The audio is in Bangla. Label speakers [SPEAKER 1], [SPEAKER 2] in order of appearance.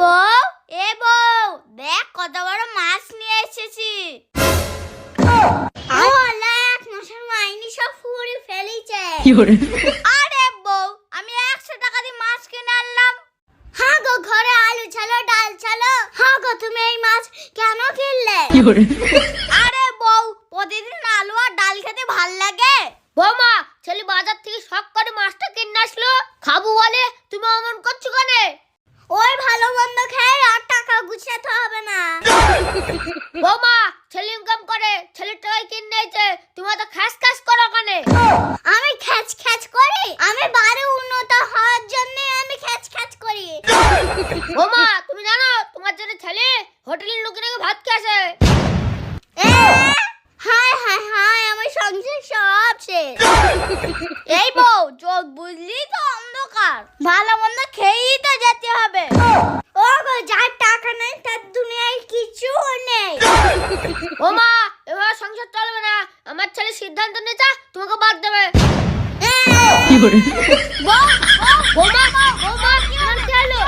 [SPEAKER 1] বউ, এ বউ, দেখ কত বড় মাছ নিয়ে এসেছি। এক মাসের মাইনি সব ফুড়ি ফেলিছে। আরে বউ, আমি 100 টাকা দিয়ে মাছ কিনে আনলাম। হ্যাঁ গো, ঘরে আলু ছিল, ডাল ছিল। হ্যাঁ গো, তুমি এই মাছ কেন কিনলে? আরে বউ, প্রতিদিন আলু আর ডাল খেতে ভাল লাগে? বৌমা, ছেলে বাজার থেকে শখ করে মাছটা কিনে আসলো, খাবো বলে তুমি অমন করছো কেন? ওই ভালো মন্দ খেয়ে আর টাকা গুছাতে হবে না। বৌমা, ছেলে ইনকাম করে, ছেলে টাকায় কিনে নিয়েছে, তুমি তো খ্যাচ খ্যাচ করো কেন? আমি খ্যাচ খ্যাচ করি? আমি বাড়ি উন্নত হওয়ার জন্য আমি খ্যাচ খ্যাচ করি। বৌমা, তুমি জানো তোমার জন্য ছেলে হোটেলের লোকের নাকি ভাত খেয়েছে। হায় হায় হায়, আমার সংসার সব শেষ। এই বউ, চোখ বুঝলি তো অন্ধকার, ভালো মন্দ খেয়েই তো যেতে হবে। ও গো, যার টাকা নেই তার দুনিয়ায় কিছু নেই। ও মা, এবার সংসার চলবে না, আমার ছেলে সিদ্ধান্ত নিয়েছে তোমাকে বাদ দেবে। বৌমা, বৌমা, বৌমা, কি হলো?